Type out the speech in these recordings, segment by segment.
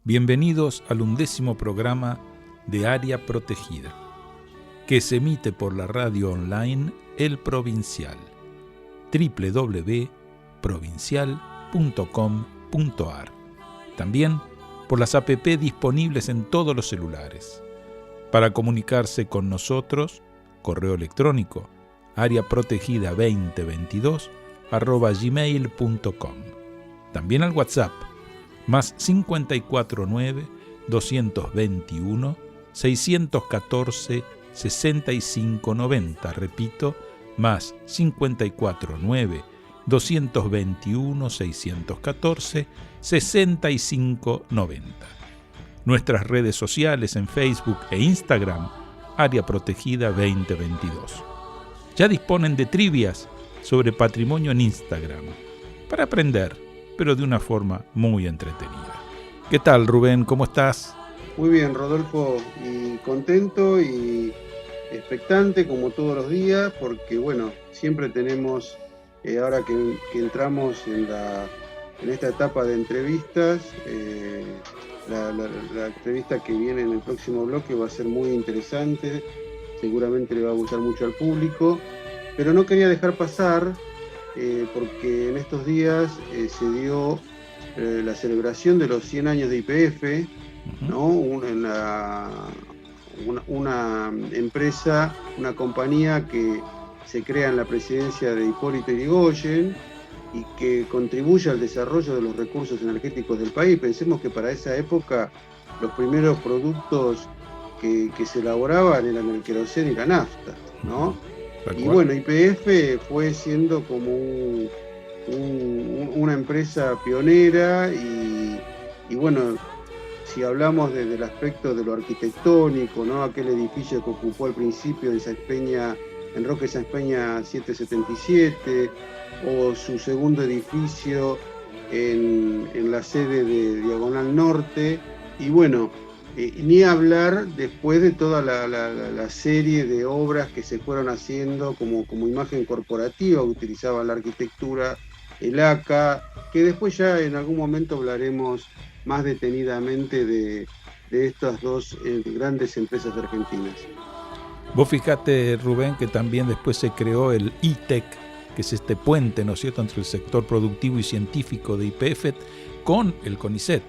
Bienvenidos al 11º programa de Área Protegida, que se emite por la radio online El Provincial, www.provincial.com.ar. También por las app disponibles en todos los celulares. Para comunicarse con nosotros, correo electrónico areaprotegida2022@gmail.com. También al WhatsApp más 549-221-614-6590. Repito, más 549-221-614-6590. Nuestras redes sociales en Facebook e Instagram, Área Protegida 2022. Ya disponen de trivias sobre patrimonio en Instagram, para aprender, pero de una forma muy entretenida. ¿Qué tal, Rubén? ¿Cómo estás? Muy bien, Rodolfo, y contento y expectante como todos los días, porque bueno, siempre tenemos, ahora que entramos en esta etapa de entrevistas, la entrevista que viene en el próximo bloque va a ser muy interesante, seguramente le va a gustar mucho al público, pero no quería dejar pasar, porque en estos días se dio la celebración de los 100 años de YPF, ¿no? Una empresa, una compañía que se crea en la presidencia de Hipólito Yrigoyen y que contribuye al desarrollo de los recursos energéticos del país. Pensemos que para esa época los primeros productos que se elaboraban eran el queroseno y la nafta, ¿no? Y bueno, YPF fue siendo como una empresa pionera y bueno, si hablamos del aspecto de lo arquitectónico, ¿no? Aquel edificio que ocupó al principio en Roque Sáenz Peña 777, o su segundo edificio en la sede de Diagonal Norte, y bueno, ni hablar después de toda la serie de obras que se fueron haciendo como imagen corporativa que utilizaba la arquitectura, el ACA, que después ya en algún momento hablaremos más detenidamente de estas dos grandes empresas argentinas. Vos fijate, Rubén, que también después se creó el ITEC, que es este puente, ¿no es cierto?, entre el sector productivo y científico de YPF con el CONICET.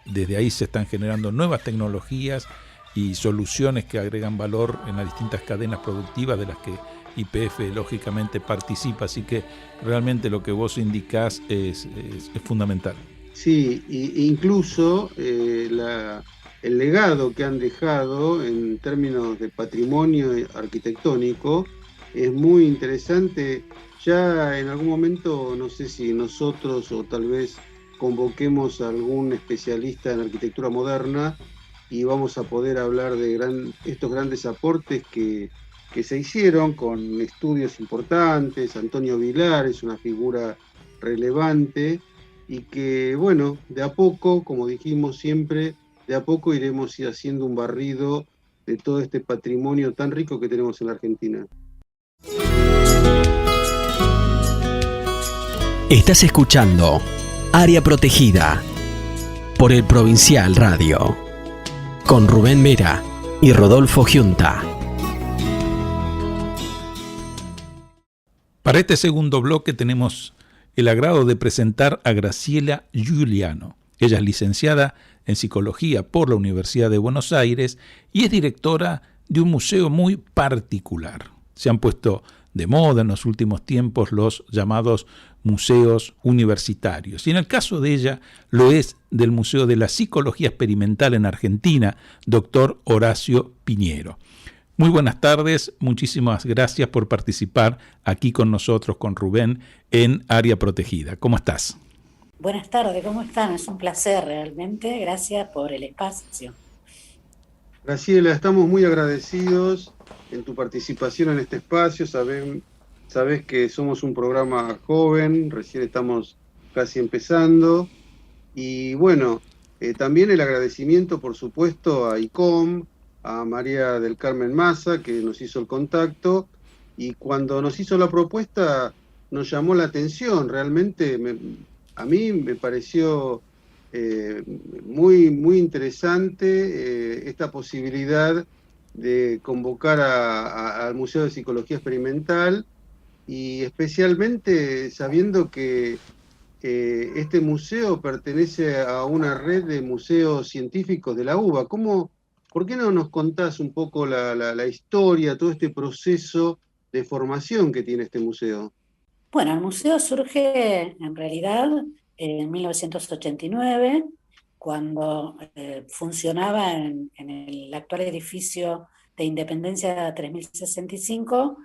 Desde ahí se están generando nuevas tecnologías y soluciones que agregan valor en las distintas cadenas productivas de las que YPF lógicamente participa, así que realmente lo que vos indicás es fundamental. Sí, incluso el legado que han dejado en términos de patrimonio arquitectónico es muy interesante. Ya en algún momento, no sé si nosotros o tal vez convoquemos a algún especialista en arquitectura moderna y vamos a poder hablar de estos grandes aportes que se hicieron con estudios importantes. Antonio Vilar es una figura relevante y que, bueno, de a poco, como dijimos siempre, de a poco iremos haciendo un barrido de todo este patrimonio tan rico que tenemos en la Argentina. Estás escuchando Área Protegida por el Provincial Radio, con Rubén Mera y Rodolfo Giunta. Para este segundo bloque tenemos el agrado de presentar a Graciela Giuliano. Ella es licenciada en Psicología por la Universidad de Buenos Aires y es directora de un museo muy particular. Se han puesto de moda en los últimos tiempos los llamados museos universitarios. Y en el caso de ella lo es del Museo de la Psicología Experimental en Argentina, doctor Horacio Piñero. Muy buenas tardes, muchísimas gracias por participar aquí con nosotros, con Rubén, en Área Protegida. ¿Cómo estás? Buenas tardes, ¿cómo están? Es un placer realmente, gracias por el espacio. Graciela, estamos muy agradecidos en tu participación en este espacio. Sabés que somos un programa joven, recién estamos casi empezando. Y bueno, también el agradecimiento, por supuesto, a ICOM, a María del Carmen Massa, que nos hizo el contacto. Y cuando nos hizo la propuesta, nos llamó la atención. Realmente a mí me pareció muy interesante esta posibilidad de convocar al Museo de Psicología Experimental, y especialmente sabiendo que este museo pertenece a una red de museos científicos de la UBA. ¿Por qué no nos contás un poco la historia, todo este proceso de formación que tiene este museo? Bueno, el museo surge en realidad en 1989, cuando funcionaba en el actual edificio de Independencia 3065,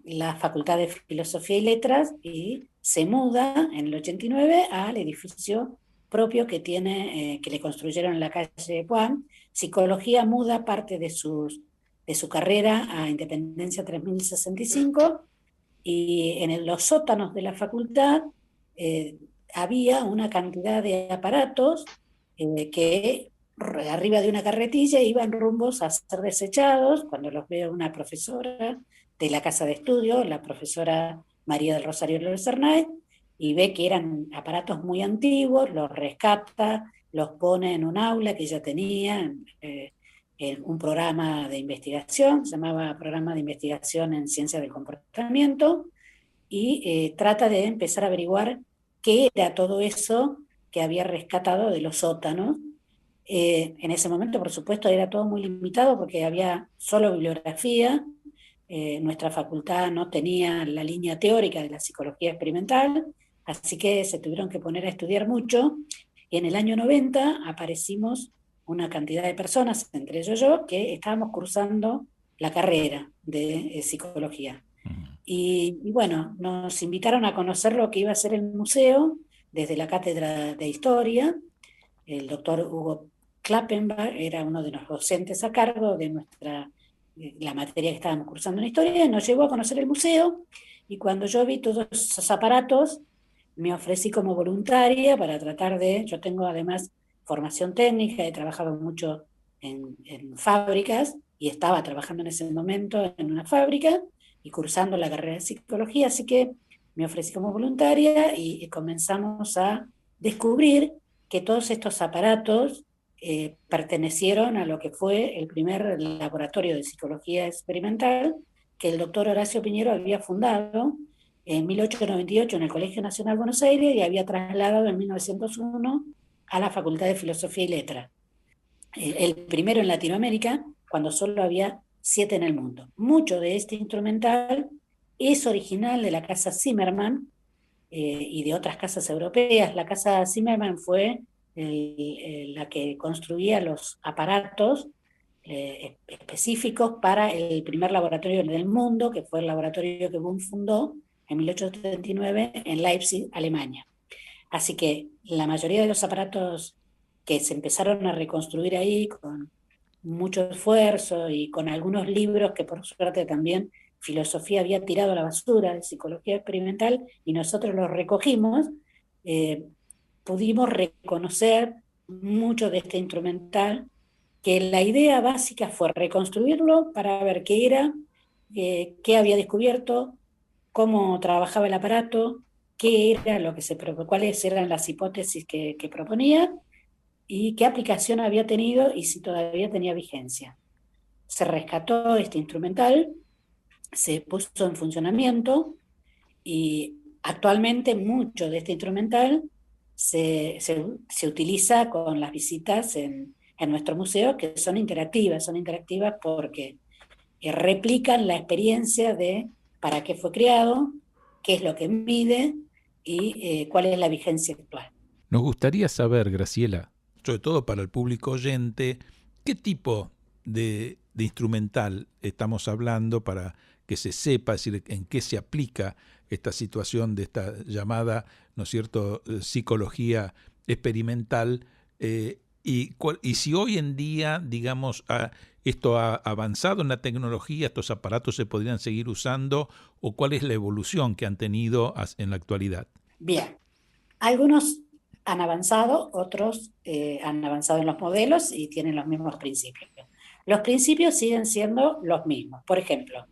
la Facultad de Filosofía y Letras, y se muda en el 89 al edificio propio que tiene, que le construyeron en la calle Juan. Psicología muda parte de su carrera a Independencia 3065, y en los sótanos de la facultad había una cantidad de aparatos que arriba de una carretilla iban rumbos a ser desechados. Cuando los ve una profesora de la casa de estudio, la profesora María del Rosario López Cernay, y ve que eran aparatos muy antiguos, los rescata, los pone en un aula que ella tenía, en un programa de investigación, se llamaba Programa de Investigación en Ciencia del Comportamiento, y trata de empezar a averiguar qué era todo eso que había rescatado de los sótanos. En ese momento, por supuesto, era todo muy limitado porque había solo bibliografía. Nuestra facultad no tenía la línea teórica de la psicología experimental, así que se tuvieron que poner a estudiar mucho. Y en el año 90 aparecimos una cantidad de personas, entre ellos yo, que estábamos cursando la carrera de psicología. Y bueno, nos invitaron a conocer lo que iba a ser el museo desde la cátedra de historia. El doctor Hugo Klappenbach era uno de los docentes a cargo de la materia que estábamos cursando en historia, y nos llevó a conocer el museo. Y cuando yo vi todos esos aparatos, me ofrecí como voluntaria para tratar yo tengo además formación técnica, he trabajado mucho en fábricas, y estaba trabajando en ese momento en una fábrica y cursando la carrera de psicología, así que me ofrecí como voluntaria y comenzamos a descubrir que todos estos aparatos pertenecieron a lo que fue el primer laboratorio de psicología experimental que el doctor Horacio Piñero había fundado en 1898 en el Colegio Nacional Buenos Aires, y había trasladado en 1901 a la Facultad de Filosofía y Letras. El primero en Latinoamérica, cuando solo había 7 en el mundo. Mucho de este instrumental es original de la casa Zimmermann y de otras casas europeas. La casa Zimmermann fue la que construía los aparatos específicos para el primer laboratorio del mundo, que fue el laboratorio que Bohm fundó en 1839 en Leipzig, Alemania. Así que la mayoría de los aparatos que se empezaron a reconstruir ahí con mucho esfuerzo y con algunos libros que por suerte también filosofía había tirado a la basura de psicología experimental, y nosotros los recogimos, pudimos reconocer mucho de este instrumental, que la idea básica fue reconstruirlo para ver qué era, qué había descubierto, cómo trabajaba el aparato, qué era lo que cuáles eran las hipótesis que proponía, y qué aplicación había tenido y si todavía tenía vigencia. Se rescató este instrumental, se puso en funcionamiento, y actualmente mucho de este instrumental se utiliza con las visitas en nuestro museo, que son interactivas porque replican la experiencia de para qué fue creado, qué es lo que mide y cuál es la vigencia actual. Nos gustaría saber, Graciela, sobre todo para el público oyente, qué tipo de instrumental estamos hablando para que se sepa, es decir, en qué se aplica esta situación de esta llamada, ¿no es cierto?, psicología experimental, y si hoy en día, digamos, esto ha avanzado en la tecnología, estos aparatos se podrían seguir usando, o cuál es la evolución que han tenido en la actualidad. Bien, algunos han avanzado, otros han avanzado en los modelos y tienen los mismos principios. Los principios siguen siendo los mismos. Por ejemplo,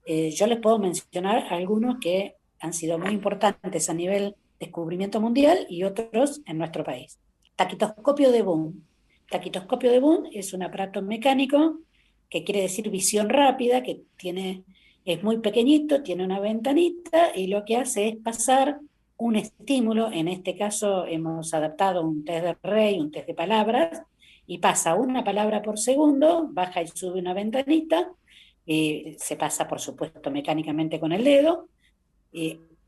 yo les puedo mencionar algunos que han sido muy importantes a nivel descubrimiento mundial y otros en nuestro país. taquitoscopio de Boone. Taquitoscopio de Boone es un aparato mecánico que quiere decir visión rápida, que es muy pequeñito, tiene una ventanita y lo que hace es pasar un estímulo. En este caso hemos adaptado un test de Rey, un test de palabras, y pasa una palabra por segundo, baja y sube una ventanita, se pasa por supuesto mecánicamente con el dedo.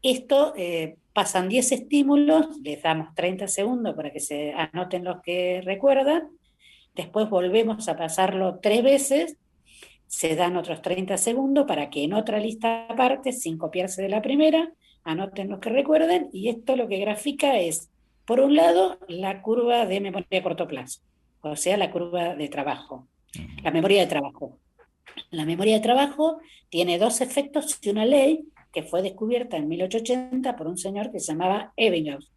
Esto pasan 10 estímulos, les damos 30 segundos para que se anoten los que recuerdan, después volvemos a pasarlo 3 veces, se dan otros 30 segundos para que en otra lista aparte, sin copiarse de la primera, anoten los que recuerden, y esto lo que grafica es, por un lado, la curva de memoria a corto plazo, o sea, la curva de trabajo, la memoria de trabajo. La memoria de trabajo tiene 2 efectos y una ley que fue descubierta en 1880 por un señor que se llamaba Ebbinghaus.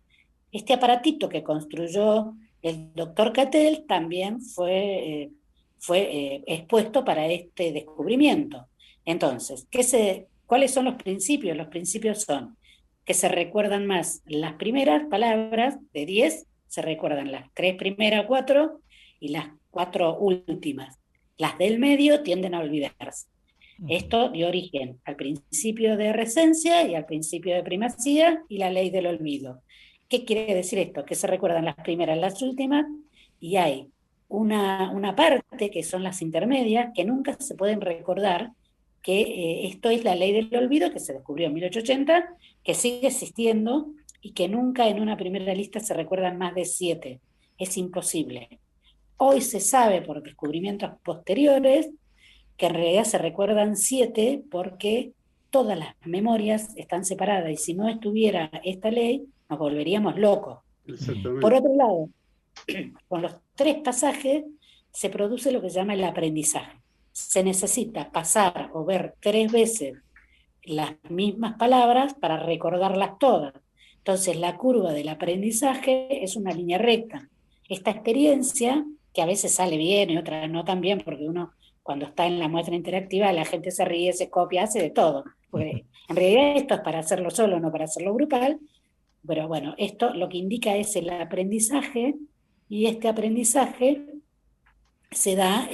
Este aparatito que construyó el doctor Cattell también fue expuesto para este descubrimiento. Entonces, ¿cuáles son los principios? Los principios son que se recuerdan más las primeras palabras, de 10, se recuerdan las 3 primeras, 4, y las 4 últimas. Las del medio tienden a olvidarse. Esto dio origen al principio de recencia y al principio de primacía y la ley del olvido. ¿Qué quiere decir esto? Que se recuerdan las primeras, las últimas, y hay una parte que son las intermedias que nunca se pueden recordar, que esto es la ley del olvido que se descubrió en 1880, que sigue existiendo y que nunca en una primera lista se recuerdan más de 7. Es imposible. Hoy se sabe por descubrimientos posteriores que en realidad se recuerdan 7 porque todas las memorias están separadas, y si no estuviera esta ley nos volveríamos locos. Por otro lado, con los 3 pasajes se produce lo que se llama el aprendizaje. Se necesita pasar o ver 3 veces las mismas palabras para recordarlas todas. Entonces la curva del aprendizaje es una línea recta. Esta experiencia, que a veces sale bien y otras no tan bien, porque uno cuando está en la muestra interactiva la gente se ríe, se copia, hace de todo. Porque en realidad esto es para hacerlo solo, no para hacerlo grupal. Pero bueno, esto lo que indica es el aprendizaje, y este aprendizaje se da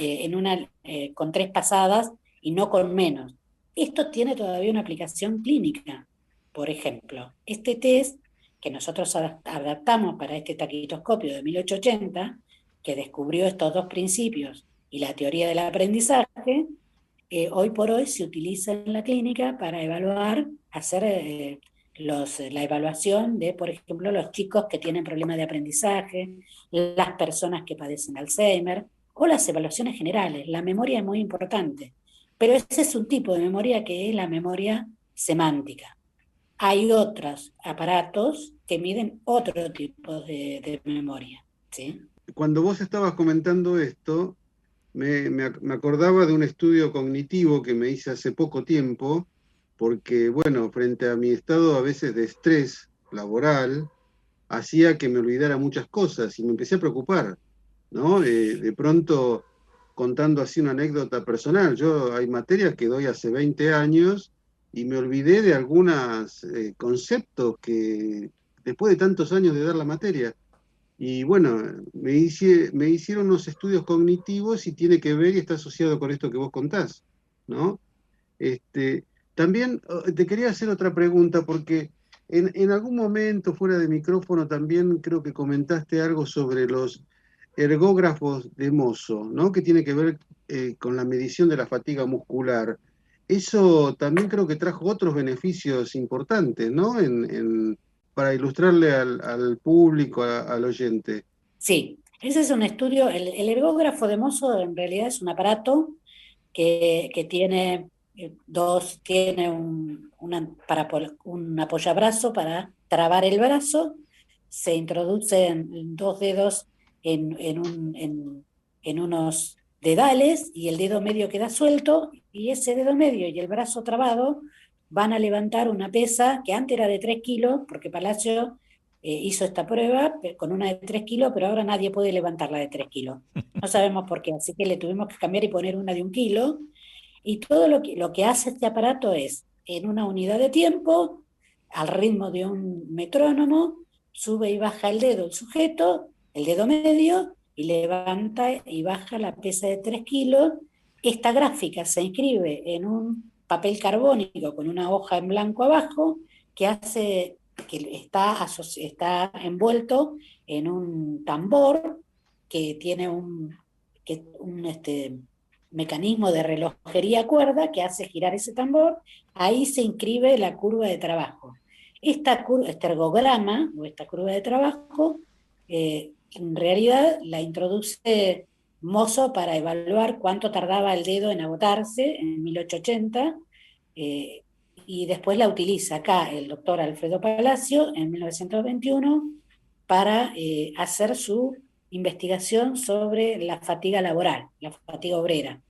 con 3 pasadas y no con menos. Esto tiene todavía una aplicación clínica. Por ejemplo, este test que nosotros adaptamos para este taquitoscopio de 1880, que descubrió estos 2 principios y la teoría del aprendizaje, hoy por hoy se utiliza en la clínica para evaluar, hacer la evaluación de, por ejemplo, los chicos que tienen problemas de aprendizaje, las personas que padecen Alzheimer, o las evaluaciones generales. La memoria es muy importante, pero ese es un tipo de memoria que es la memoria semántica. Hay otros aparatos que miden otro tipo de memoria, ¿sí? Cuando vos estabas comentando esto, me acordaba de un estudio cognitivo que me hice hace poco tiempo, porque, bueno, frente a mi estado a veces de estrés laboral, hacía que me olvidara muchas cosas y me empecé a preocupar, ¿no? De pronto, contando así una anécdota personal, yo hay materias que doy hace 20 años y me olvidé de algunos conceptos que después de tantos años de dar la materia. Y bueno, me hicieron unos estudios cognitivos y tiene que ver y está asociado con esto que vos contás, ¿no? También te quería hacer otra pregunta, porque en algún momento, fuera de micrófono, también creo que comentaste algo sobre los ergógrafos de Mozo, ¿no? Que tiene que ver con la medición de la fatiga muscular. Eso también creo que trajo otros beneficios importantes, ¿no? Para ilustrarle al público, al oyente. Sí, ese es un estudio. El ergógrafo de Mozo en realidad es un aparato que tiene tiene un apoyabrazo para trabar el brazo, se introducen 2 dedos en unos dedales y el dedo medio queda suelto, y ese dedo medio y el brazo trabado van a levantar una pesa que antes era de 3 kilos, porque Palacio hizo esta prueba con una de 3 kilos, pero ahora nadie puede levantarla de 3 kilos. No sabemos por qué, así que le tuvimos que cambiar y poner una de 1 kilo. Y todo lo que hace este aparato es, en una unidad de tiempo, al ritmo de un metrónomo, sube y baja el dedo el sujeto, el dedo medio y levanta y baja la pesa de 3 kilos. Esta gráfica se inscribe en un papel carbónico con una hoja en blanco abajo que está envuelto en un tambor que tiene un mecanismo de relojería a cuerda que hace girar ese tambor. Ahí se inscribe la curva de trabajo. Este ergograma o esta curva de trabajo, en realidad la introduce Mozo para evaluar cuánto tardaba el dedo en agotarse en 1880, y después la utiliza acá el doctor Alfredo Palacio en 1921 para hacer su investigación sobre la fatiga laboral, la fatiga obrera.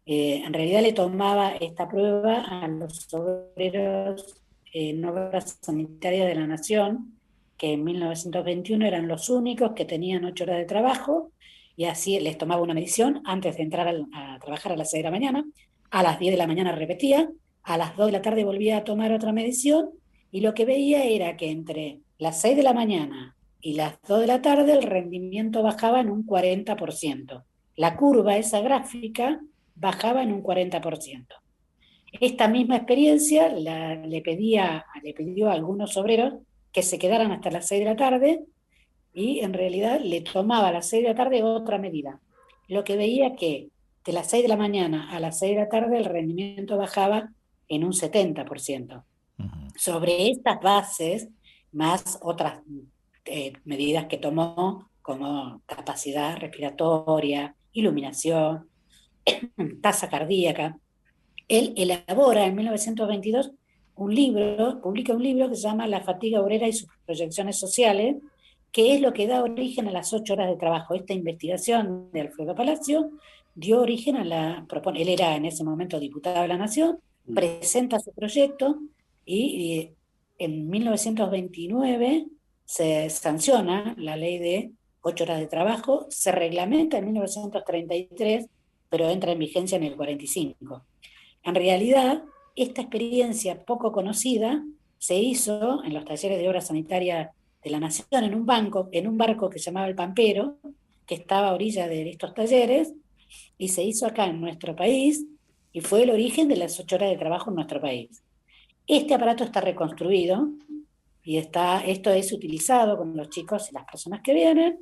En realidad le tomaba esta prueba a los obreros en obras sanitarias de la Nación, que en 1921 eran los únicos que tenían 8 horas de trabajo, y así les tomaba una medición antes de entrar a trabajar a las 6 de la mañana, a las 10 de la mañana repetía, a las 2 de la tarde volvía a tomar otra medición, y lo que veía era que entre las 6 de la mañana y las 2 de la tarde el rendimiento bajaba en un 40%. La curva, esa gráfica, bajaba en un 40%. Esta misma experiencia le pidió a algunos obreros que se quedaran hasta las 6 de la tarde, y en realidad le tomaba a las 6 de la tarde otra medida. Lo que veía que de las 6 de la mañana a las 6 de la tarde el rendimiento bajaba en un 70%. Sobre estas bases, más otras medidas que tomó, como capacidad respiratoria, iluminación, tasa cardíaca, él elabora en 1922 publica un libro que se llama La fatiga obrera y sus proyecciones sociales, que es lo que da origen a las 8 horas de trabajo. Esta investigación de Alfredo Palacio dio origen él era en ese momento diputado de la Nación, presenta su proyecto y en 1929 se sanciona la ley de 8 horas de trabajo, se reglamenta en 1933, pero entra en vigencia en el 45. En realidad, esta experiencia poco conocida se hizo en los talleres de obra sanitaria de la Nación, en un barco que se llamaba el Pampero, que estaba a orilla de estos talleres, y se hizo acá en nuestro país, y fue el origen de las 8 horas de trabajo en nuestro país. Este aparato está reconstruido, y esto es utilizado con los chicos y las personas que vienen,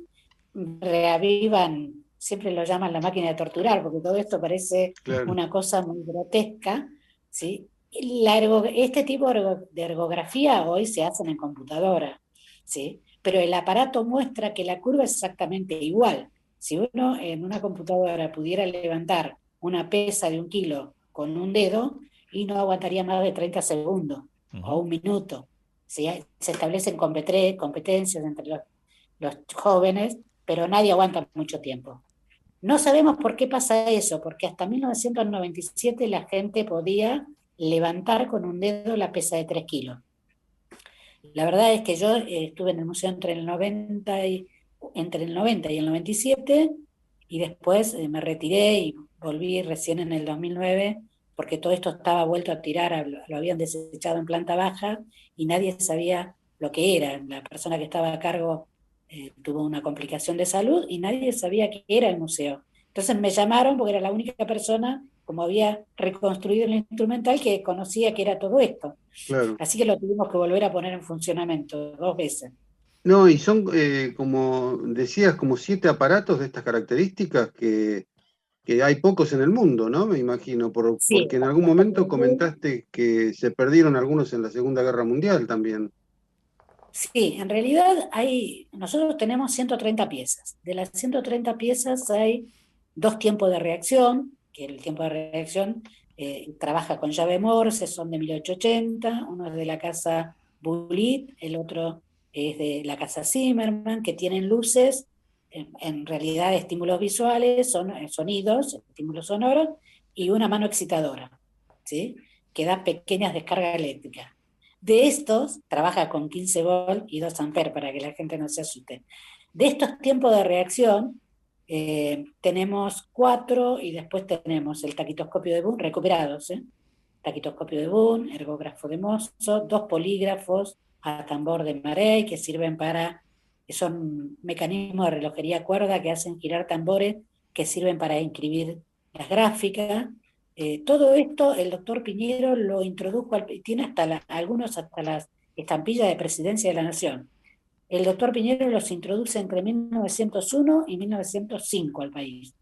reavivan, siempre lo llaman la máquina de torturar, porque todo esto parece una cosa muy grotesca, ¿sí? Este tipo de ergografía hoy se hacen en computadora, ¿sí? Pero el aparato muestra que la curva es exactamente igual. Si uno en una computadora pudiera levantar una pesa de 1 kilo con un dedo, y no aguantaría más de 30 segundos o 1 minuto. ¿Sí? Se establecen competencias entre los jóvenes, pero nadie aguanta mucho tiempo. No sabemos por qué pasa eso, porque hasta 1997 la gente podía levantar con un dedo la pesa de 3 kilos. La verdad es que yo estuve en el museo entre el 90 y el 97, y después me retiré y volví recién en el 2009, porque todo esto estaba vuelto a tirar, lo habían desechado en planta baja y nadie sabía lo que era. La persona que estaba a cargo tuvo una complicación de salud y nadie sabía qué era el museo. Entonces me llamaron porque era la única persona, como había reconstruido el instrumental, que conocía que era todo esto. Claro. Así que lo tuvimos que volver a poner en funcionamiento 2 veces. No, y son, como decías, como 7 aparatos de estas características que hay pocos en el mundo, ¿no? Me imagino, Sí, porque en algún momento comentaste que se perdieron algunos en la Segunda Guerra Mundial también. Sí, en realidad nosotros tenemos 130 piezas. De las 130 piezas hay 2 tiempos de reacción, que el tiempo de reacción trabaja con llave Morse, son de 1880, uno es de la casa Bullitt, el otro es de la casa Zimmermann, que tienen luces, en realidad estímulos visuales, sonidos, estímulos sonoros, y una mano excitadora, ¿sí? Que da pequeñas descargas eléctricas. De estos, trabaja con 15 volts y 2 amperes para que la gente no se asuste. De estos tiempos de reacción, tenemos 4, y después tenemos el taquitoscopio de Boone, recuperados, taquitoscopio de Boone, ergógrafo de Mozo, 2 polígrafos a tambor de Marey, que sirven para que son mecanismos de relojería a cuerda que hacen girar tambores que sirven para inscribir las gráficas. Todo esto el doctor Piñero lo introdujo, tiene algunos hasta las estampillas de Presidencia de la Nación. El doctor Piñero los introduce entre 1901 y 1905 al país.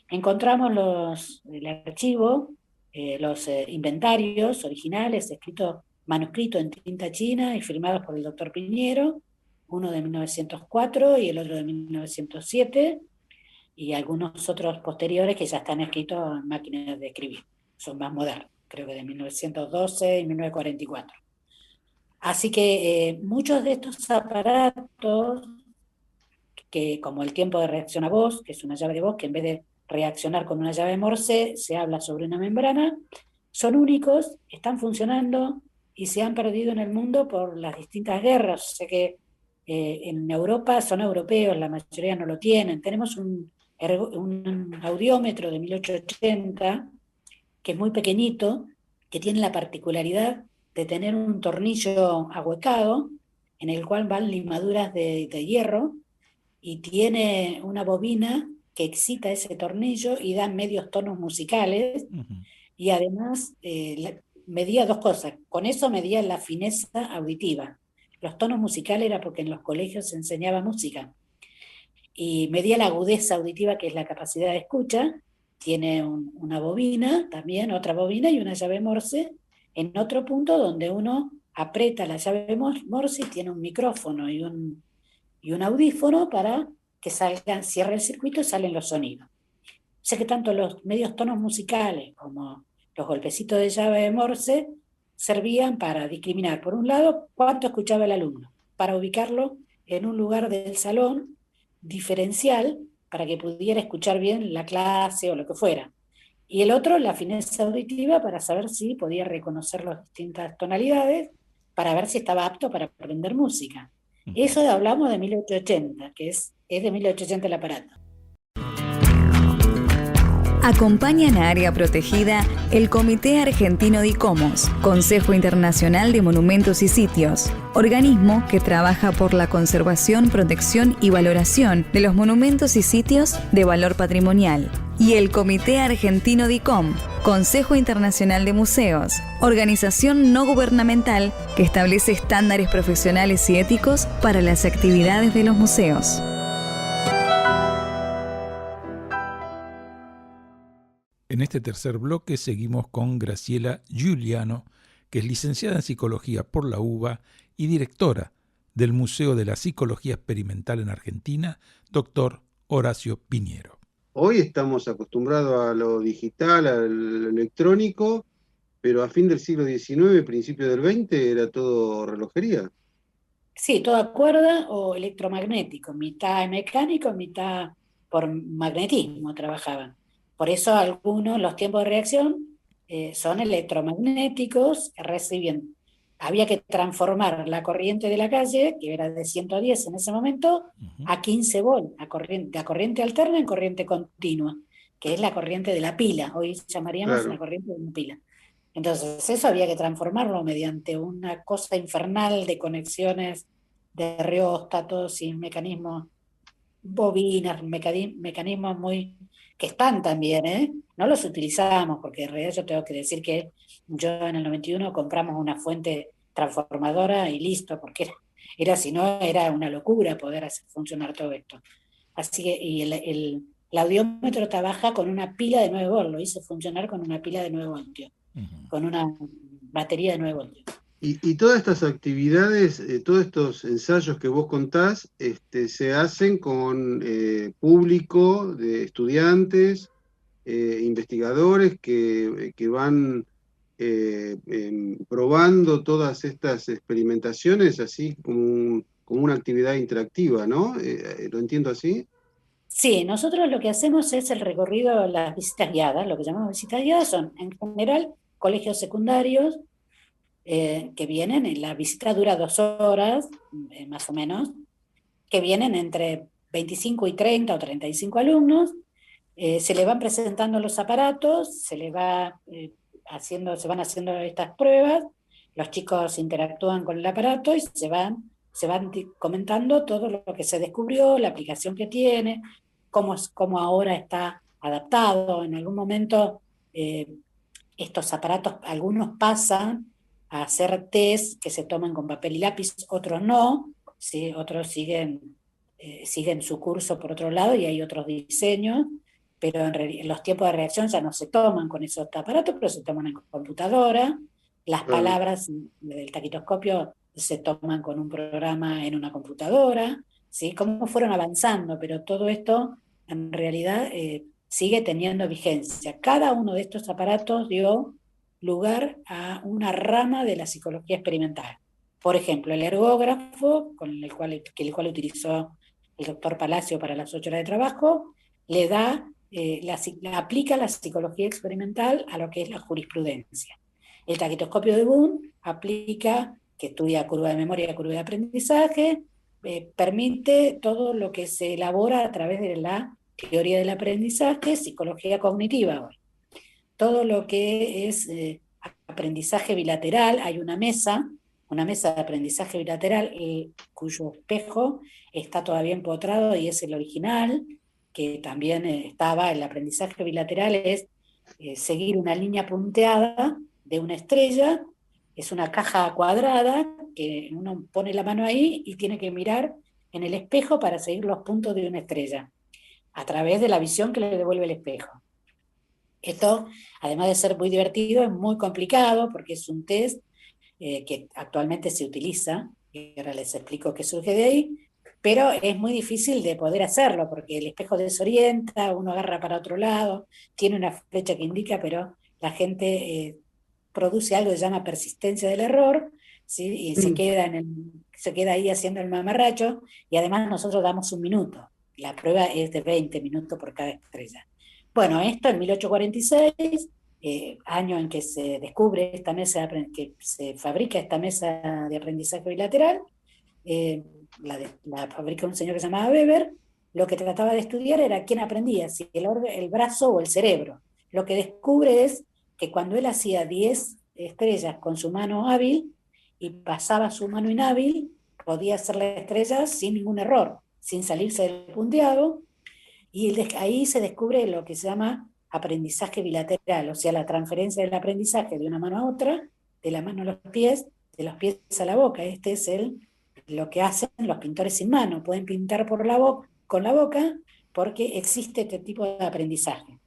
Encontramos el archivo, los inventarios originales, manuscritos en tinta china y firmados por el doctor Piñero, uno de 1904 y el otro de 1907, y algunos otros posteriores que ya están escritos en máquinas de escribir, son más modernos, creo que de 1912 y 1944. Así que muchos de estos aparatos, que como el tiempo de reacción a voz, que es una llave de voz, que en vez de reaccionar con una llave Morse, se habla sobre una membrana, son únicos, están funcionando y se han perdido en el mundo por las distintas guerras. O sea que en Europa son europeos, la mayoría no lo tienen. Tenemos un audiómetro de 1880, que es muy pequeñito, que tiene la particularidad de tener un tornillo ahuecado, en el cual van limaduras de hierro, y tiene una bobina que excita ese tornillo y da medios tonos musicales, y además medía dos cosas. Con eso medía la fineza auditiva. Los tonos musicales era porque en los colegios se enseñaba música. Y medía la agudeza auditiva, que es la capacidad de escucha. Tiene una bobina, también otra bobina y una llave Morse, en otro punto donde uno aprieta la llave Morse y tiene un micrófono y un audífono para que cierre el circuito y salen los sonidos. O sea que tanto los medios tonos musicales como los golpecitos de llave de Morse servían para discriminar, por un lado, cuánto escuchaba el alumno, para ubicarlo en un lugar del salón diferencial para que pudiera escuchar bien la clase o lo que fuera. Y el otro, la fineza auditiva, para saber si podía reconocer las distintas tonalidades, para ver si estaba apto para aprender música. Eso hablamos de 1880, que es de 1880 el aparato. Acompañan a Área Protegida el Comité Argentino de ICOMOS, Consejo Internacional de Monumentos y Sitios, organismo que trabaja por la conservación, protección y valoración de los monumentos y sitios de valor patrimonial, y el Comité Argentino de ICOM, Consejo Internacional de Museos, organización no gubernamental que establece estándares profesionales y éticos para las actividades de los museos. En este tercer bloque seguimos con Graciela Giuliano, que es licenciada en Psicología por la UBA y directora del Museo de la Psicología Experimental en Argentina, Dr. Horacio Piñero. Hoy estamos acostumbrados a lo digital, al electrónico, pero a fin del siglo XIX, principio del XX, era todo relojería. Sí, toda cuerda o electromagnético, mitad mecánico, mitad por magnetismo trabajaban. Por eso algunos, los tiempos de reacción son electromagnéticos, reciben. Había que transformar la corriente de la calle, que era de 110 en ese momento, a 15 volts, a corriente alterna en corriente continua, que es la corriente de la pila. Hoy llamaríamos una corriente de una pila. Entonces eso había que transformarlo mediante una cosa infernal de conexiones de reóstatos y mecanismos, bobinas, mecanismos muy... que están también, no los utilizamos, porque en realidad yo tengo que decir que yo en el 91 compramos una fuente transformadora y listo, porque si no era una locura poder hacer funcionar todo esto. Así que y el audiómetro trabaja con una pila de 9 voltios, lo hice funcionar con una pila de 9 voltios, con una batería de 9 voltios. Y todas estas actividades, todos estos ensayos que vos contás, se hacen con público de estudiantes, investigadores que van probando todas estas experimentaciones así como una actividad interactiva, ¿no? ¿Lo entiendo así? Sí, nosotros lo que hacemos es el recorrido, las visitas guiadas. Lo que llamamos visitas guiadas son, en general, colegios secundarios, que vienen, la visita dura 2 horas, más o menos, que vienen entre 25 y 30 o 35 alumnos, se le van presentando los aparatos, se van haciendo estas pruebas, los chicos interactúan con el aparato y se van se van comentando todo lo que se descubrió, la aplicación que tiene, cómo ahora está adaptado. En algún momento estos aparatos, algunos pasan a hacer test que se toman con papel y lápiz, otros no, ¿sí? Otros siguen su curso por otro lado y hay otros diseños, pero los tiempos de reacción ya no se toman con esos aparatos, pero se toman en computadora. Las palabras del taquitoscopio se toman con un programa en una computadora, ¿sí? Cómo fueron avanzando, pero todo esto en realidad sigue teniendo vigencia. Cada uno de estos aparatos dio lugar a una rama de la psicología experimental. Por ejemplo, el ergógrafo, el cual utilizó el doctor Palacio para las 8 horas de trabajo, le da, aplica la psicología experimental a lo que es la jurisprudencia. El taquitoscopio de Boone aplica, que estudia curva de memoria y curva de aprendizaje, permite todo lo que se elabora a través de la teoría del aprendizaje, psicología cognitiva hoy. Todo lo que es aprendizaje bilateral, hay una mesa de aprendizaje bilateral cuyo espejo está todavía empotrado y es el original, que también estaba, el aprendizaje bilateral es seguir una línea punteada de una estrella, es una caja cuadrada que uno pone la mano ahí y tiene que mirar en el espejo para seguir los puntos de una estrella, a través de la visión que le devuelve el espejo. Esto, además de ser muy divertido, es muy complicado porque es un test que actualmente se utiliza, y ahora les explico qué surge de ahí, pero es muy difícil de poder hacerlo porque el espejo desorienta, uno agarra para otro lado, tiene una flecha que indica, pero la gente produce algo que se llama persistencia del error, ¿sí? Y se queda ahí haciendo el mamarracho, y además nosotros damos 1 minuto. La prueba es de 20 minutos por cada estrella. Bueno, esto en 1846, año en que se descubre esta mesa, que se fabrica esta mesa de aprendizaje bilateral, la fabrica un señor que se llamaba Weber. Lo que trataba de estudiar era quién aprendía, si el brazo o el cerebro. Lo que descubre es que cuando él hacía 10 estrellas con su mano hábil y pasaba su mano inhábil, podía hacer la estrella sin ningún error, sin salirse del punteado, y ahí se descubre lo que se llama aprendizaje bilateral, o sea, la transferencia del aprendizaje de una mano a otra, de la mano a los pies, de los pies a la boca. Este es lo que hacen los pintores sin mano, pueden pintar con la boca porque existe este tipo de aprendizaje.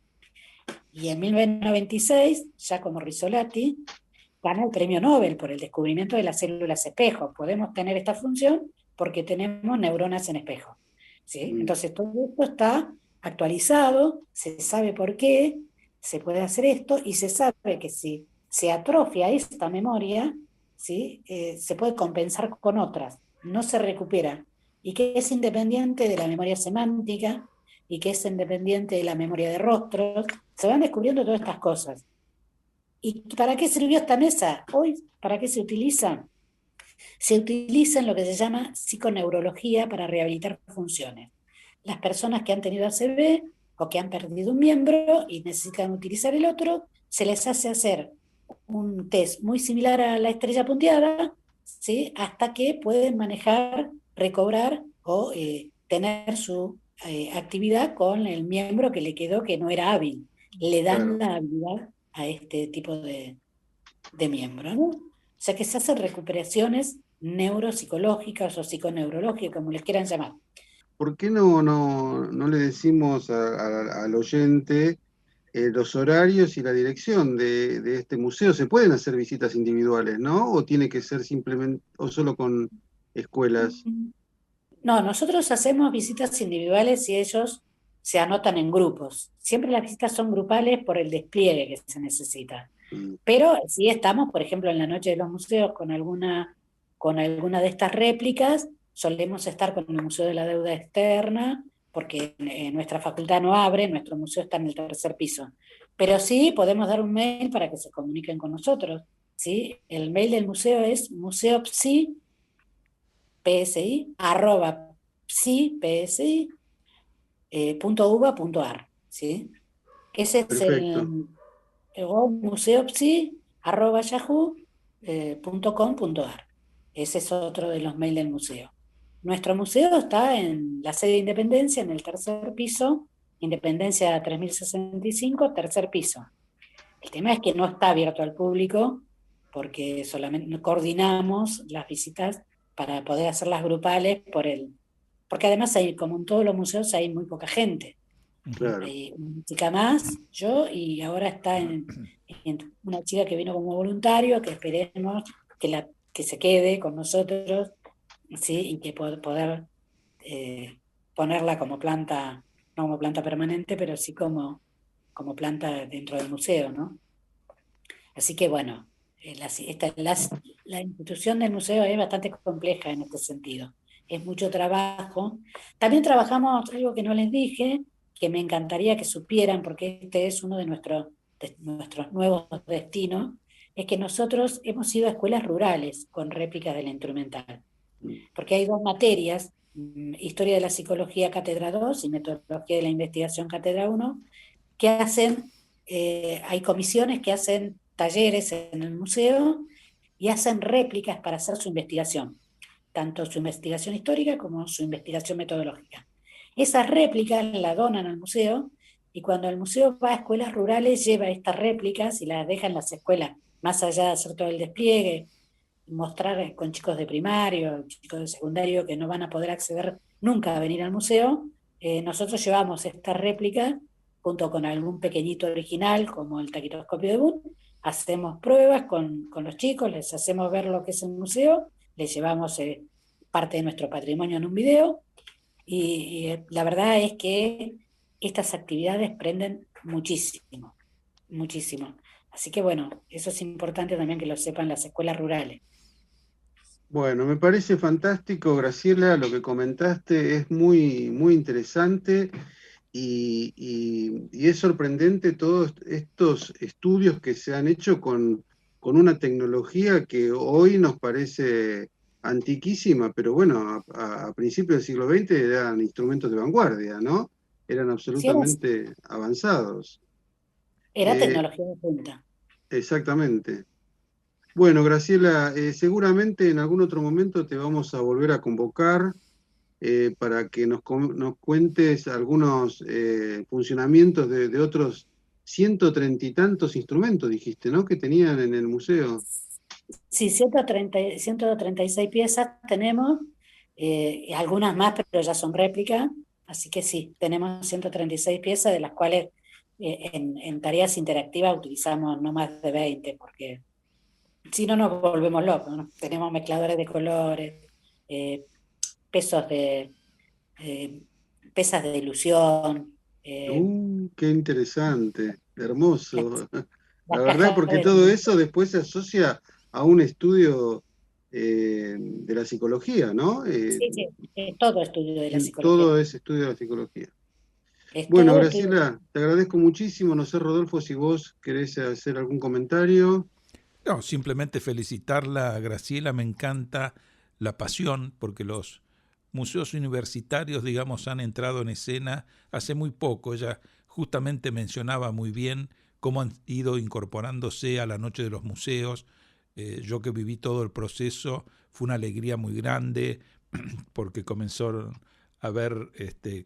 Y en 1996, Giacomo Rizzolatti gana el premio Nobel por el descubrimiento de las células espejo. Podemos tener esta función porque tenemos neuronas en espejo, ¿sí? Entonces todo esto está actualizado, se sabe por qué se puede hacer esto, y se sabe que si se atrofia esta memoria, ¿sí? Se puede compensar con otras, no se recupera, y que es independiente de la memoria semántica, y que es independiente de la memoria de rostros. Se van descubriendo todas estas cosas. ¿Y para qué sirvió esta mesa? Hoy, ¿para qué se utiliza? Se utiliza en lo que se llama psiconeurología para rehabilitar funciones. Las personas que han tenido ACV o que han perdido un miembro y necesitan utilizar el otro, se les hace hacer un test muy similar a la estrella punteada, ¿sí? Hasta que pueden manejar, recobrar o tener su actividad con el miembro que le quedó que no era hábil. Le dan la habilidad a este tipo de miembro, ¿no? O sea que se hacen recuperaciones neuropsicológicas o psiconeurológicas, como les quieran llamar. ¿Por qué no le decimos al oyente los horarios y la dirección de este museo? ¿Se pueden hacer visitas individuales, no? ¿O tiene que ser simplemente, o solo con escuelas? No, nosotros hacemos visitas individuales y ellos se anotan en grupos. Siempre las visitas son grupales por el despliegue que se necesita. Pero sí estamos, por ejemplo, en la noche de los museos con alguna de estas réplicas. Solemos estar con el Museo de la Deuda Externa, porque nuestra facultad no abre, nuestro museo está en el 3er piso. Pero sí podemos dar un mail para que se comuniquen con nosotros, ¿sí? El mail del museo es museopsi.uva.ar, ¿sí? Ese es o museopsi@yahoo.com.ar. Ese es otro de los mails del museo. Nuestro museo está en la sede de Independencia, en el tercer piso, Independencia 3065, tercer piso. El tema es que no está abierto al público porque solamente coordinamos las visitas para poder hacerlas grupales porque además hay, como en todos los museos, hay muy poca gente. Claro. Hay una chica más, yo, y ahora está en una chica que vino como voluntario, que esperemos que se quede con nosotros, ¿sí? Y que poder ponerla como planta, no como planta permanente, pero sí como planta dentro del museo, ¿no? Así que bueno, la institución del museo es bastante compleja en este sentido. Es mucho trabajo. También trabajamos algo que no les dije, que me encantaría que supieran, porque este es uno de nuestros nuevos destinos, es que nosotros hemos ido a escuelas rurales con réplicas de la instrumental. Porque hay dos materias, Historia de la Psicología Cátedra 2 y Metodología de la Investigación Cátedra 1, que hacen, hay comisiones que hacen talleres en el museo y hacen réplicas para hacer su investigación, tanto su investigación histórica como su investigación metodológica. Esas réplicas las donan al museo y cuando el museo va a escuelas rurales lleva estas réplicas y las deja en las escuelas, más allá de hacer todo el despliegue, mostrar con chicos de primario, chicos de secundario que no van a poder acceder nunca a venir al museo, nosotros llevamos esta réplica junto con algún pequeñito original como el taquiroscopio de Boone, hacemos pruebas con los chicos, les hacemos ver lo que es el museo, les llevamos parte de nuestro patrimonio en un video y la verdad es que estas actividades prenden muchísimo, muchísimo. Así que bueno, eso es importante también que lo sepan las escuelas rurales. Bueno, me parece fantástico, Graciela, lo que comentaste es muy, muy interesante y es sorprendente todos estos estudios que se han hecho con una tecnología que hoy nos parece antiquísima, pero bueno, a principios del siglo XX eran instrumentos de vanguardia, ¿no? Eran absolutamente avanzados. Era tecnología de punta. Exactamente. Bueno, Graciela, seguramente en algún otro momento te vamos a volver a convocar para que nos cuentes algunos funcionamientos de otros 130 y tantos instrumentos, dijiste, ¿no? Que tenían en el museo. Sí, 136 piezas tenemos, algunas más, pero ya son réplicas, así que sí, tenemos 136 piezas, de las cuales en tareas interactivas utilizamos no más de 20, porque si no nos volvemos locos, ¿no? Tenemos mezcladores de colores, pesas de ilusión. Qué interesante, hermoso. La verdad, cajas porque todo eso después se asocia a un estudio de la psicología, ¿no? Sí, es todo estudio de la psicología. Todo es estudio de la psicología. Es bueno, todo Graciela, te agradezco muchísimo. No sé, Rodolfo, si vos querés hacer algún comentario. No, simplemente felicitarla a Graciela, me encanta la pasión, porque los museos universitarios, digamos, han entrado en escena hace muy poco. Ella justamente mencionaba muy bien cómo han ido incorporándose a la Noche de los Museos. Yo que viví todo el proceso, fue una alegría muy grande, porque comenzó a haber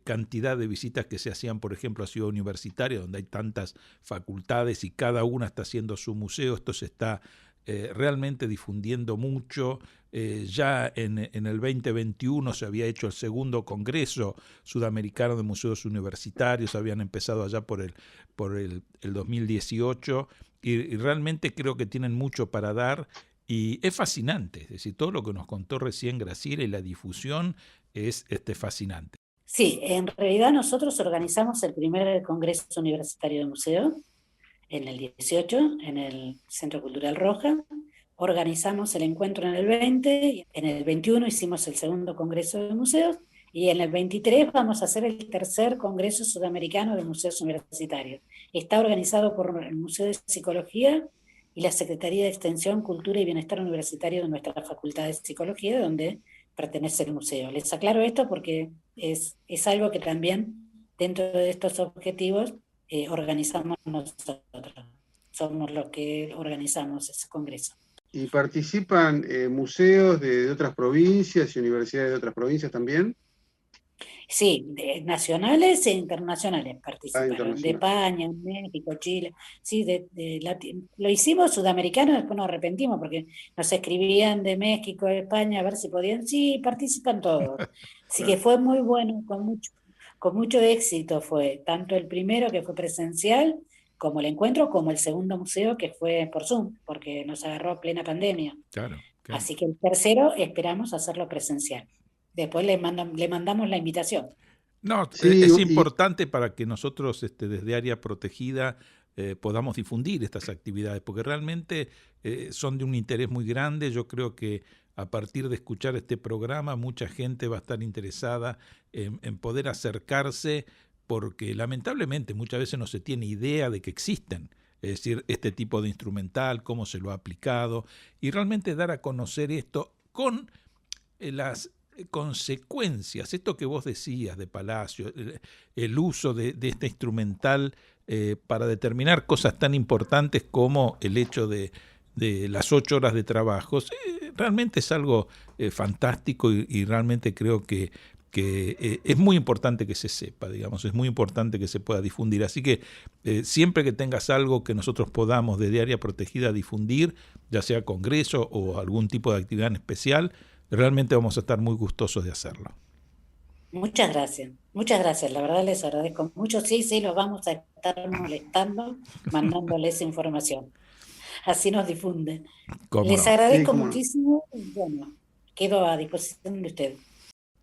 cantidad de visitas que se hacían, por ejemplo, a Ciudad Universitaria, donde hay tantas facultades y cada una está haciendo su museo. Esto se está realmente difundiendo mucho. Ya en el 2021 se había hecho el segundo Congreso Sudamericano de Museos Universitarios, habían empezado allá por el 2018, y realmente creo que tienen mucho para dar. Y es fascinante, es decir, todo lo que nos contó recién Graciela y la difusión es fascinante. Sí, en realidad nosotros organizamos el primer Congreso Universitario de Museos en el 18, en el Centro Cultural Roja. Organizamos el encuentro en el 20, y en el 21 hicimos el segundo Congreso de Museos, y en el 23 vamos a hacer el tercer Congreso Sudamericano de Museos Universitarios. Está organizado por el Museo de Psicología y la Secretaría de Extensión, Cultura y Bienestar Universitario de nuestra Facultad de Psicología, donde pertenece el museo. Les aclaro esto porque es algo que también dentro de estos objetivos organizamos nosotros. Somos los que organizamos ese congreso. ¿Y participan museos de otras provincias y universidades de otras provincias también? Sí, nacionales e internacionales participaron, de Internacional. España, México, Chile, sí, lo hicimos sudamericano, después nos arrepentimos porque nos escribían de México, de España, a ver si podían, sí, participan todos. Así que fue muy bueno, con mucho éxito fue, tanto el primero que fue presencial, como el encuentro, como el segundo museo que fue por Zoom, porque nos agarró plena pandemia. Claro, claro. Así que el tercero esperamos hacerlo presencial. Después le mandamos la invitación. No, Sí, es y importante para que nosotros desde Área Protegida podamos difundir estas actividades, porque realmente son de un interés muy grande. Yo creo que a partir de escuchar este programa mucha gente va a estar interesada en poder acercarse, porque lamentablemente muchas veces no se tiene idea de que existen. Es decir, este tipo de instrumental, cómo se lo ha aplicado, y realmente dar a conocer esto con las consecuencias, esto que vos decías de Palacio, el uso de este instrumental para determinar cosas tan importantes como el hecho de las 8 horas de trabajo, realmente es algo fantástico y realmente creo que es muy importante que se sepa, digamos, es muy importante que se pueda difundir. Así que siempre que tengas algo que nosotros podamos desde Área Protegida difundir, ya sea congreso o algún tipo de actividad en especial, realmente vamos a estar muy gustosos de hacerlo. Muchas gracias, la verdad les agradezco mucho. Sí, los vamos a estar molestando, mandándoles información. Así nos difunden. Les No. agradezco sí, no. muchísimo y bueno, quedo a disposición de ustedes.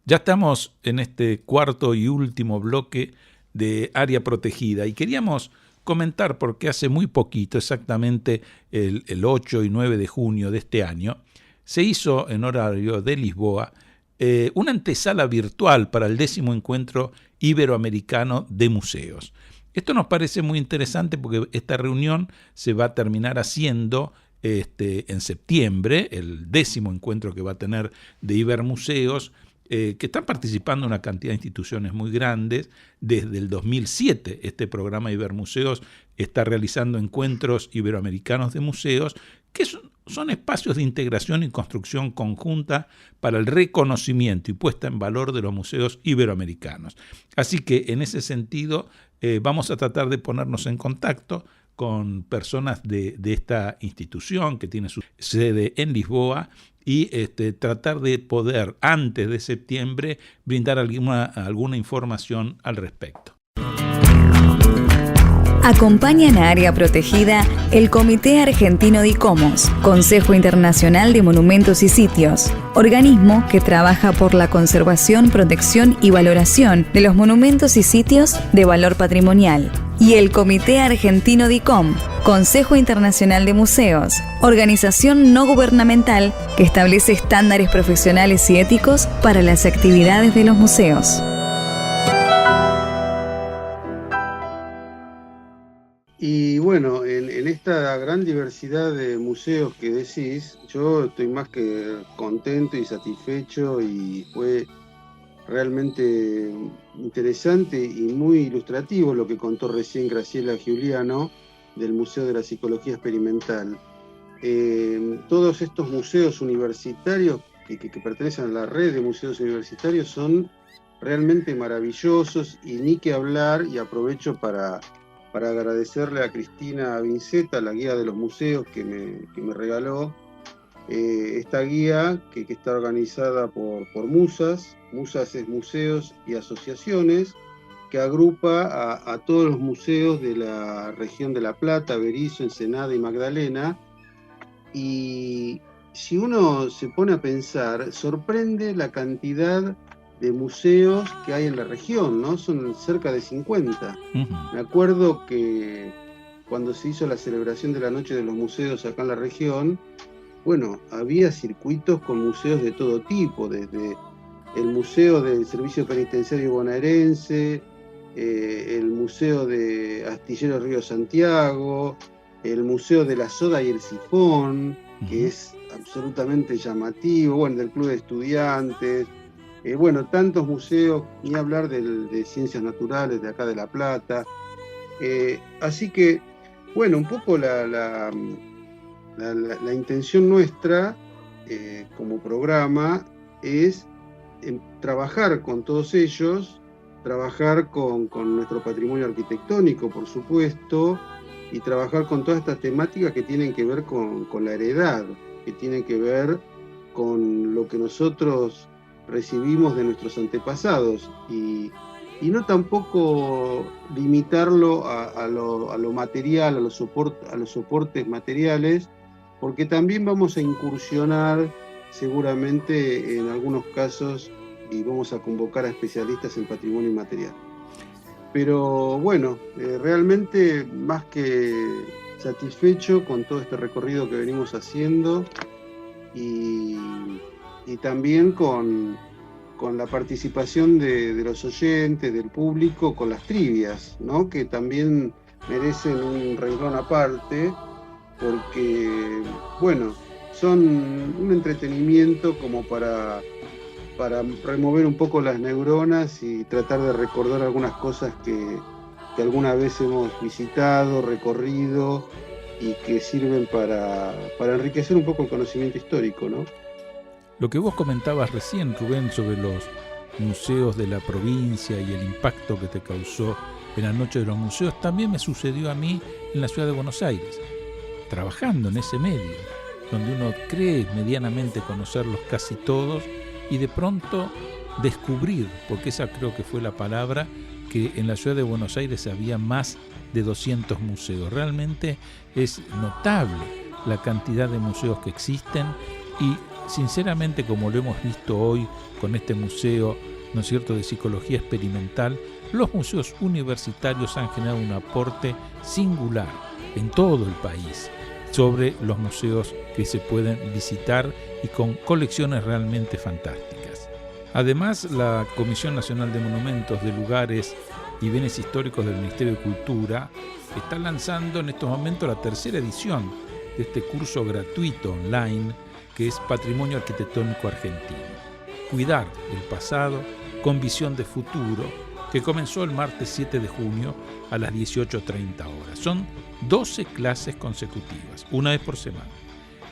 Ya estamos en este cuarto y último bloque de Área Protegida y queríamos comentar, porque hace muy poquito, exactamente el 8 y 9 de junio de este año, se hizo en horario de Lisboa una antesala virtual para el 10º Encuentro Iberoamericano de Museos. Esto nos parece muy interesante porque esta reunión se va a terminar haciendo en septiembre, el 10º encuentro que va a tener de Ibermuseos, que están participando una cantidad de instituciones muy grandes. Desde el 2007 este programa Ibermuseos está realizando encuentros iberoamericanos de museos, que son espacios de integración y construcción conjunta para el reconocimiento y puesta en valor de los museos iberoamericanos. Así que en ese sentido vamos a tratar de ponernos en contacto con personas de esta institución que tiene su sede en Lisboa y tratar de poder antes de septiembre brindar alguna información al respecto. Acompañan a Área Protegida el Comité Argentino de ICOMOS, Consejo Internacional de Monumentos y Sitios, organismo que trabaja por la conservación, protección y valoración de los monumentos y sitios de valor patrimonial, y el Comité Argentino de ICOM, Consejo Internacional de Museos, organización no gubernamental que establece estándares profesionales y éticos para las actividades de los museos. Y bueno, en esta gran diversidad de museos que decís, yo estoy más que contento y satisfecho, y fue realmente interesante y muy ilustrativo lo que contó recién Graciela Giuliano del Museo de la Psicología Experimental. Todos estos museos universitarios que pertenecen a la red de museos universitarios son realmente maravillosos, y ni que hablar, y aprovecho para agradecerle a Cristina Vinceta, la guía de los museos, que me regaló esta guía que está organizada por Musas. Musas es museos y asociaciones, que agrupa a todos los museos de la región de La Plata, Berisso, Ensenada y Magdalena. Y si uno se pone a pensar, sorprende la cantidad de museos que hay en la región, ¿no? Son cerca de 50. Me acuerdo que cuando se hizo la celebración de la Noche de los Museos acá en la región, bueno, había circuitos con museos de todo tipo, desde el Museo del Servicio Penitenciario Bonaerense, el Museo de Astilleros Río Santiago, el Museo de la Soda y el Sifón, que es absolutamente llamativo, bueno, del Club de Estudiantes, bueno, tantos museos, ni hablar de Ciencias Naturales de acá de La Plata. Así que, bueno, un poco la La intención nuestra como programa es trabajar con todos ellos, trabajar con nuestro patrimonio arquitectónico, por supuesto, y trabajar con todas estas temáticas que tienen que ver con la heredad, que tienen que ver con lo que nosotros recibimos de nuestros antepasados, y no tampoco limitarlo a lo material, a los soportes materiales, porque también vamos a incursionar seguramente en algunos casos y vamos a convocar a especialistas en patrimonio inmaterial. Pero bueno, realmente más que satisfecho con todo este recorrido que venimos haciendo y también con la participación de los oyentes, del público, con las trivias, ¿no? Que también merecen un renglón aparte, porque, bueno, son un entretenimiento como para remover un poco las neuronas y tratar de recordar algunas cosas que alguna vez hemos visitado, recorrido, y que sirven para enriquecer un poco el conocimiento histórico, ¿no? Lo que vos comentabas recién, Rubén, sobre los museos de la provincia y el impacto que te causó en la Noche de los Museos, también me sucedió a mí en la ciudad de Buenos Aires, trabajando en ese medio, donde uno cree medianamente conocerlos casi todos, y de pronto descubrir, porque esa creo que fue la palabra, que en la ciudad de Buenos Aires había más de 200 museos. Realmente es notable la cantidad de museos que existen, y sinceramente, como lo hemos visto hoy con este museo, ¿no es cierto?, de psicología experimental, los museos universitarios han generado un aporte singular en todo el país sobre los museos que se pueden visitar, y con colecciones realmente fantásticas. Además, la Comisión Nacional de Monumentos, de Lugares y Bienes Históricos del Ministerio de Cultura está lanzando en estos momentos la tercera edición de este curso gratuito online que es Patrimonio Arquitectónico Argentino. Cuidar el pasado con visión de futuro, que comenzó el martes 7 de junio a las 18:30 horas. Son 12 clases consecutivas, una vez por semana,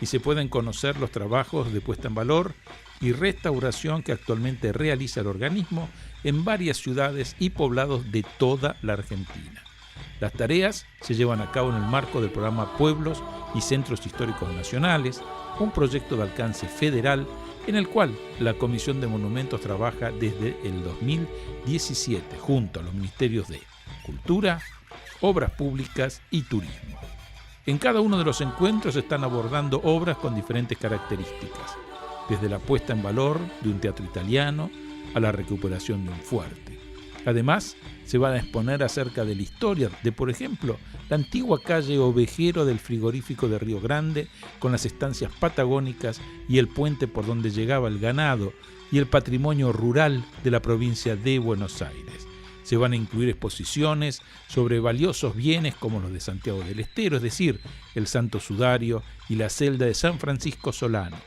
y se pueden conocer los trabajos de puesta en valor y restauración que actualmente realiza el organismo en varias ciudades y poblados de toda la Argentina. Las tareas se llevan a cabo en el marco del programa Pueblos y Centros Históricos Nacionales, un proyecto de alcance federal en el cual la Comisión de Monumentos trabaja desde el 2017 junto a los Ministerios de Cultura, Obras Públicas y Turismo. En cada uno de los encuentros se están abordando obras con diferentes características, desde la puesta en valor de un teatro italiano a la recuperación de un fuerte. Además, se van a exponer acerca de la historia de, por ejemplo, la antigua calle Ovejero del frigorífico de Río Grande, con las estancias patagónicas y el puente por donde llegaba el ganado, y el patrimonio rural de la provincia de Buenos Aires. Se van a incluir exposiciones sobre valiosos bienes como los de Santiago del Estero, es decir, el Santo Sudario y la celda de San Francisco Solano,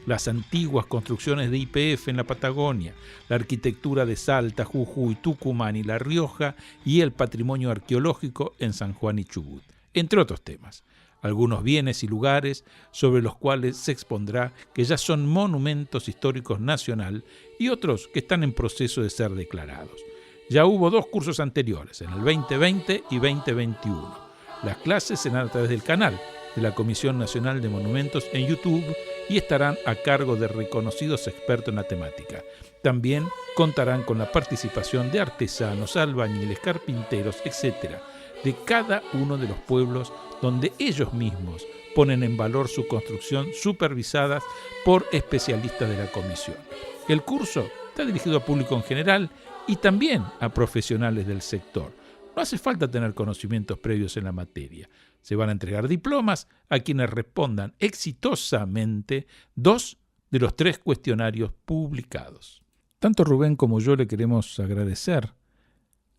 las antiguas construcciones de YPF en la Patagonia, la arquitectura de Salta, Jujuy, Tucumán y La Rioja, y el patrimonio arqueológico en San Juan y Chubut, entre otros temas. Algunos bienes y lugares sobre los cuales se expondrá que ya son monumentos históricos nacional, y otros que están en proceso de ser declarados. Ya hubo 2 cursos anteriores, en el 2020 y 2021. Las clases serán a través del canal de la Comisión Nacional de Monumentos en YouTube y estarán a cargo de reconocidos expertos en la temática. También contarán con la participación de artesanos, albañiles, carpinteros, etc., de cada uno de los pueblos donde ellos mismos ponen en valor su construcción, supervisadas por especialistas de la comisión. El curso está dirigido a público en general y también a profesionales del sector. No hace falta tener conocimientos previos en la materia. Se van a entregar diplomas a quienes respondan exitosamente 2 de los 3 cuestionarios publicados. Tanto Rubén como yo le queremos agradecer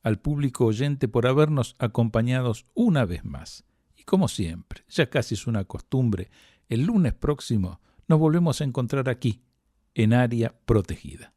al público oyente por habernos acompañado una vez más. Y como siempre, ya casi es una costumbre, el lunes próximo nos volvemos a encontrar aquí, en Área Protegida.